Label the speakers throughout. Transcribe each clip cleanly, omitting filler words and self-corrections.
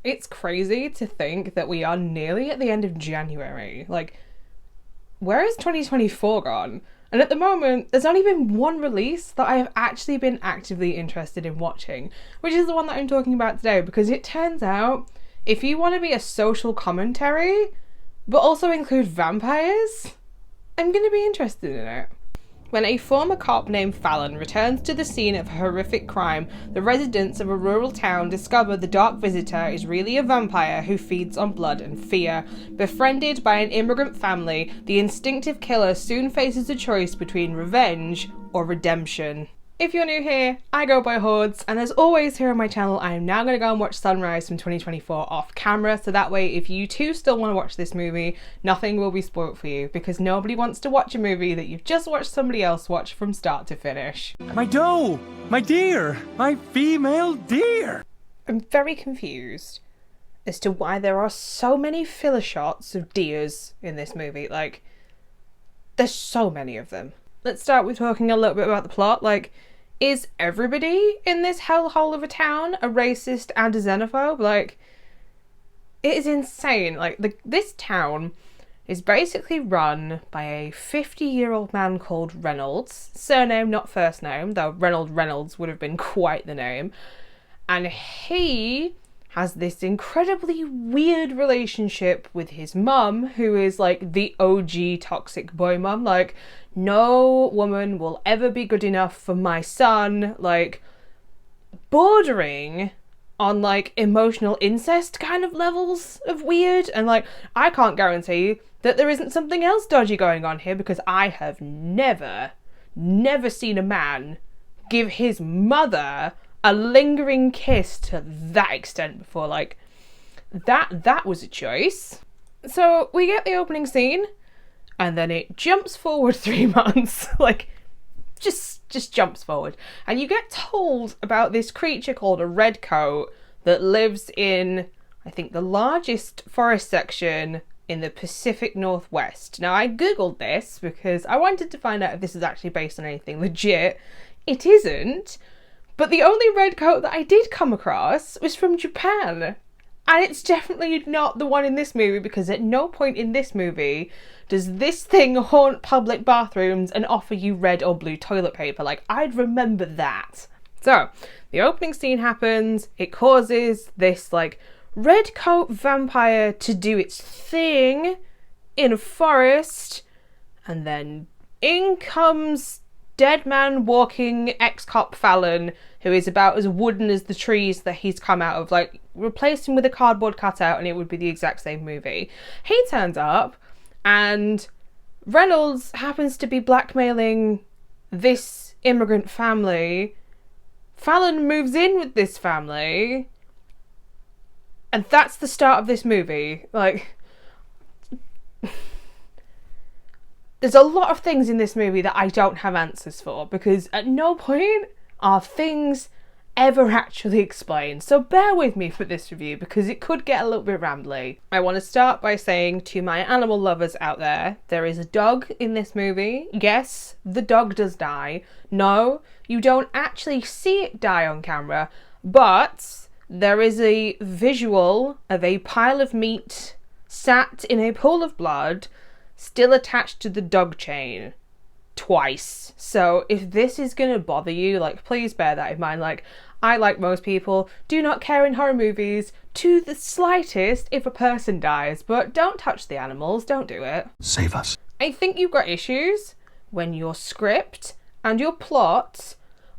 Speaker 1: It's crazy to think that we are nearly at the end of January. Like, where is 2024 gone? And at the moment, there's only been one release that I have actually been actively interested in watching, which is the one that I'm talking about today, because it turns out if you want to be a social commentary, but also include vampires, I'm going to be interested in it. When a former cop named Fallon returns to the scene of a horrific crime, the residents of a rural town discover the dark visitor is really a vampire who feeds on blood and fear. Befriended by an immigrant family, the instinctive killer soon faces a choice between revenge or redemption. If you're new here, I go by Hordes, and as always here on my channel, I am now going to go and watch Sunrise from 2024 off camera, so that way if you too still want to watch this movie, nothing will be spoilt for you, because nobody wants to watch a movie that you've just watched somebody else watch from start to finish.
Speaker 2: My doe! My deer! My female deer!
Speaker 1: I'm very confused as to why there are so many filler shots of deers in this movie. Like, there's so many of them. Let's start with talking a little bit about the plot. Like, is everybody in this hellhole of a town a racist and a xenophobe? Like, it is insane. Like, this town is basically run by a 50-year-old man called Reynolds. Surname, not first name, though Reynolds would have been quite the name. And he has this incredibly weird relationship with his mum, who is like the OG toxic boy mum. Like, no woman will ever be good enough for my son. Like, bordering on like emotional incest kind of levels of weird. And like, I can't guarantee that there isn't something else dodgy going on here, because I have never seen a man give his mother a lingering kiss to that extent before. Like, that was a choice. So we get the opening scene, and then it jumps forward 3 months. Like, just jumps forward. And you get told about this creature called a redcoat that lives in, I think, the largest forest section in the Pacific Northwest. Now, I googled this because I wanted to find out if this is actually based on anything legit. It isn't. But the only redcoat that I did come across was from Japan. And it's definitely not the one in this movie, because at no point in this movie does this thing haunt public bathrooms and offer you red or blue toilet paper. Like, I'd remember that. So, the opening scene happens. It causes this, like, redcoat vampire to do its thing in a forest. And then in comes dead man walking ex-cop Fallon, who is about as wooden as the trees that he's come out of. Like, replace him with a cardboard cutout and it would be the exact same movie. He turns up, and Reynolds happens to be blackmailing this immigrant family. Fallon moves in with this family, and that's the start of this movie. Like, there's a lot of things in this movie that I don't have answers for, because at no point are things ever actually explained. So bear with me for this review, because it could get a little bit rambly. I want to start by saying to my animal lovers out there is a dog in this movie. Yes, the dog does die. No, you don't actually see it die on camera, but there is a visual of a pile of meat sat in a pool of blood, still attached to the dog chain, twice. So if this is gonna bother you, like, please bear that in mind. Like, I, like most people, do not care in horror movies to the slightest if a person dies, but don't touch the animals, don't do it.
Speaker 2: Save us.
Speaker 1: I think you've got issues when your script and your plot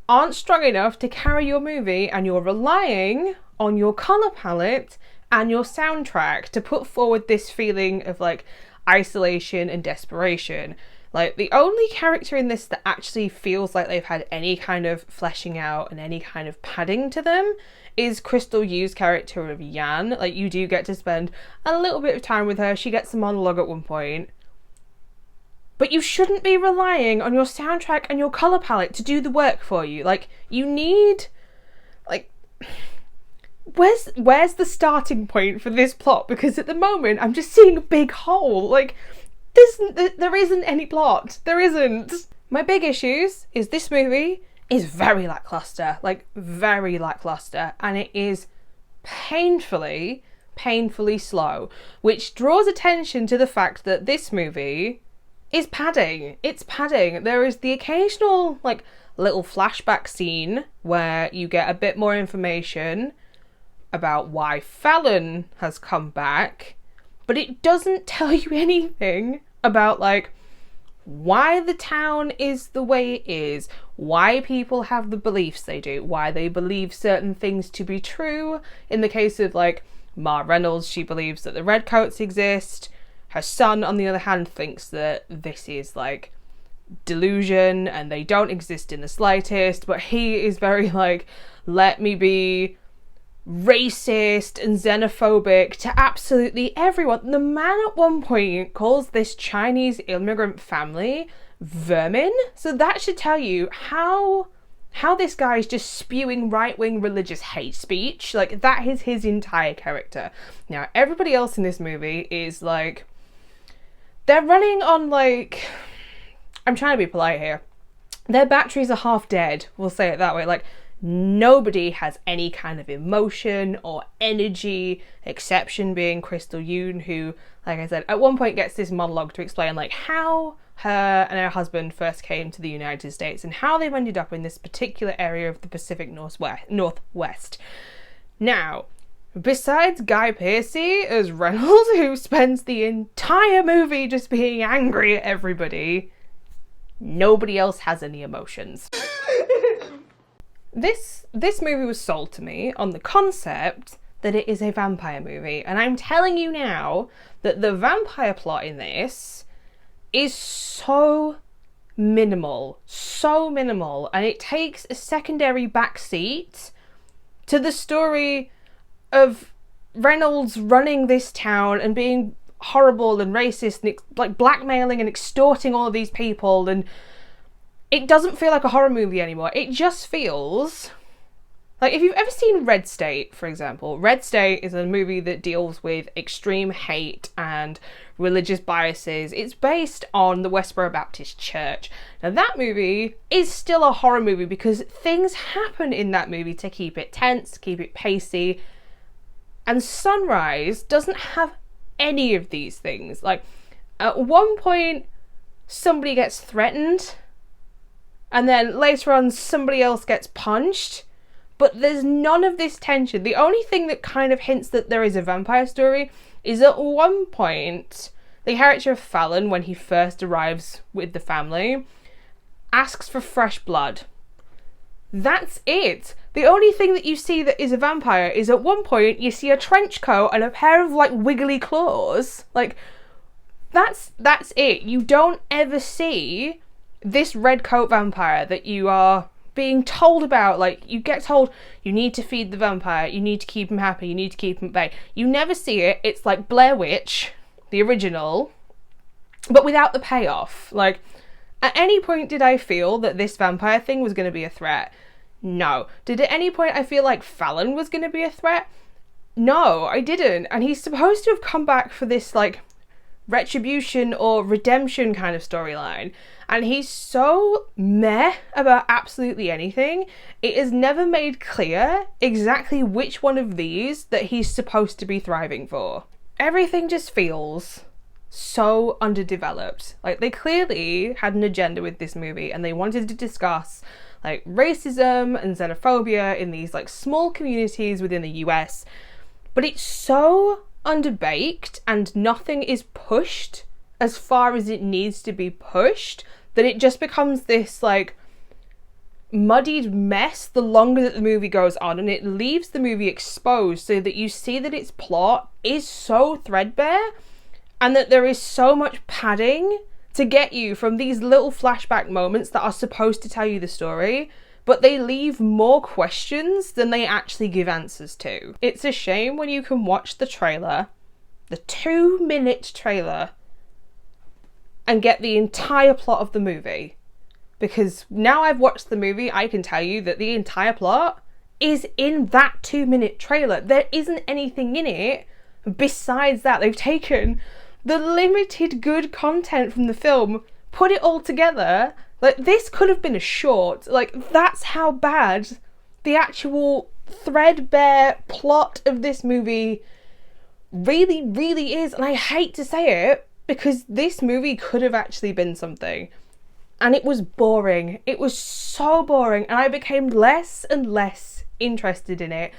Speaker 1: aren't strong enough to carry your movie, and you're relying on your colour palette and your soundtrack to put forward this feeling of, like, isolation and desperation. Like, the only character in this that actually feels like they've had any kind of fleshing out and any kind of padding to them is Crystal Yu's character of Yan. Like, you do get to spend a little bit of time with her. She gets a monologue at one point. But you shouldn't be relying on your soundtrack and your colour palette to do the work for you. Like, you need... Like... Where's the starting point for this plot? Because at the moment, I'm just seeing a big hole. Like... There isn't any plot. There isn't. My big issues is this movie is very lackluster. Like, very lackluster. And it is painfully slow, which draws attention to the fact that this movie is padding. It's padding. There is the occasional, like, little flashback scene where you get a bit more information about why Fallon has come back, but it doesn't tell you anything about, like, why the town is the way it is, why people have the beliefs they do, why they believe certain things to be true. In the case of, like, Ma Reynolds, she believes that the redcoats exist. Her son, on the other hand, thinks that this is, like, delusion and they don't exist in the slightest, but he is very, like, let me be racist and xenophobic to absolutely everyone. The man at one point calls this Chinese immigrant family vermin, so that should tell you how this guy is just spewing right-wing religious hate speech. Like, that is his entire character. Now, everybody else in this movie is, like, they're running on, like, I'm trying to be polite here, their batteries are half dead, we'll say it that way. Like, nobody has any kind of emotion or energy, exception being Crystal Yoon, who, like I said, at one point gets this monologue to explain, like, how her and her husband first came to the United States and how they've ended up in this particular area of the Pacific Northwest. Now, besides Guy Pearce as Reynolds, who spends the entire movie just being angry at everybody, nobody else has any emotions. This movie was sold to me on the concept that it is a vampire movie, and I'm telling you now that the vampire plot in this is so minimal, and it takes a secondary backseat to the story of Reynolds running this town and being horrible and racist and, like, blackmailing and extorting all of these people, and it doesn't feel like a horror movie anymore. It just feels like, if you've ever seen Red State, for example, Red State is a movie that deals with extreme hate and religious biases. It's based on the Westboro Baptist Church. Now, that movie is still a horror movie because things happen in that movie to keep it tense, keep it pacey, and Sunrise doesn't have any of these things. Like, at one point, somebody gets threatened, and then later on, somebody else gets punched, but there's none of this tension. The only thing that kind of hints that there is a vampire story is at one point, the character of Fallon, when he first arrives with the family, asks for fresh blood. That's it. The only thing that you see that is a vampire is at one point you see a trench coat and a pair of, like, wiggly claws. Like, that's it. You don't ever see this red coat vampire that you are being told about. Like, you get told you need to feed the vampire, you need to keep him happy, you need to keep him at bay. You never see it. It's like Blair Witch, the original, but without the payoff. Like, at any point did I feel that this vampire thing was going to be a threat? No. Did at any point I feel like Fallon was going to be a threat? No, I didn't. And he's supposed to have come back for this, like, retribution or redemption kind of storyline, and he's so meh about absolutely anything. It is never made clear exactly which one of these that he's supposed to be thriving for. Everything just feels so underdeveloped. Like, they clearly had an agenda with this movie and they wanted to discuss, like, racism and xenophobia in these, like, small communities within the US, but it's so underbaked and nothing is pushed as far as it needs to be pushed that it just becomes this, like, muddied mess the longer that the movie goes on, and it leaves the movie exposed so that you see that its plot is so threadbare and that there is so much padding to get you from these little flashback moments that are supposed to tell you the story, but they leave more questions than they actually give answers to. It's a shame when you can watch the trailer, the 2-minute trailer, and get the entire plot of the movie. Because now I've watched the movie, I can tell you that the entire plot is in that 2-minute trailer. There isn't anything in it besides that. They've taken the limited good content from the film, put it all together. Like, this could have been a short. Like, that's how bad the actual threadbare plot of this movie really, really is. And I hate to say it, because this movie could have actually been something. And it was boring. It was so boring. And I became less and less interested in it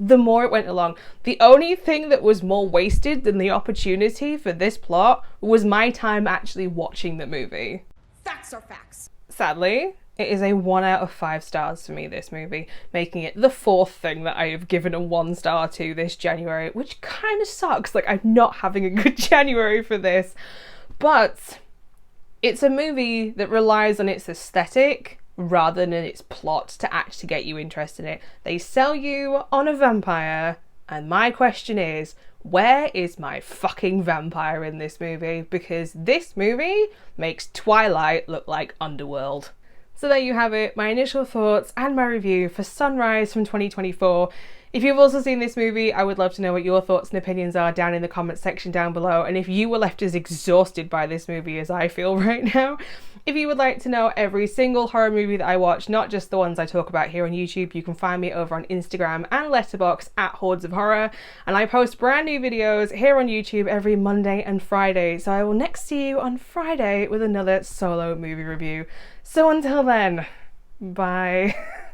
Speaker 1: the more it went along. The only thing that was more wasted than the opportunity for this plot was my time actually watching the movie.
Speaker 3: Facts are facts.
Speaker 1: Sadly, it is a 1 out of 5 stars for me, this movie, making it the 4th thing that I have given a 1 star to this January, which kind of sucks. Like, I'm not having a good January for this. But it's a movie that relies on its aesthetic rather than its plot to actually get you interested in it. They sell you on a vampire, and my question is, where is my fucking vampire in this movie? Because this movie makes Twilight look like Underworld. So there you have it, my initial thoughts and my review for Sunrise from 2024. If you've also seen this movie, I would love to know what your thoughts and opinions are down in the comments section down below. And if you were left as exhausted by this movie as I feel right now, if you would like to know every single horror movie that I watch, not just the ones I talk about here on YouTube, you can find me over on Instagram and Letterboxd at HordesOfHorror. And I post brand new videos here on YouTube every Monday and Friday. So I will next see you on Friday with another solo movie review. So until then, bye.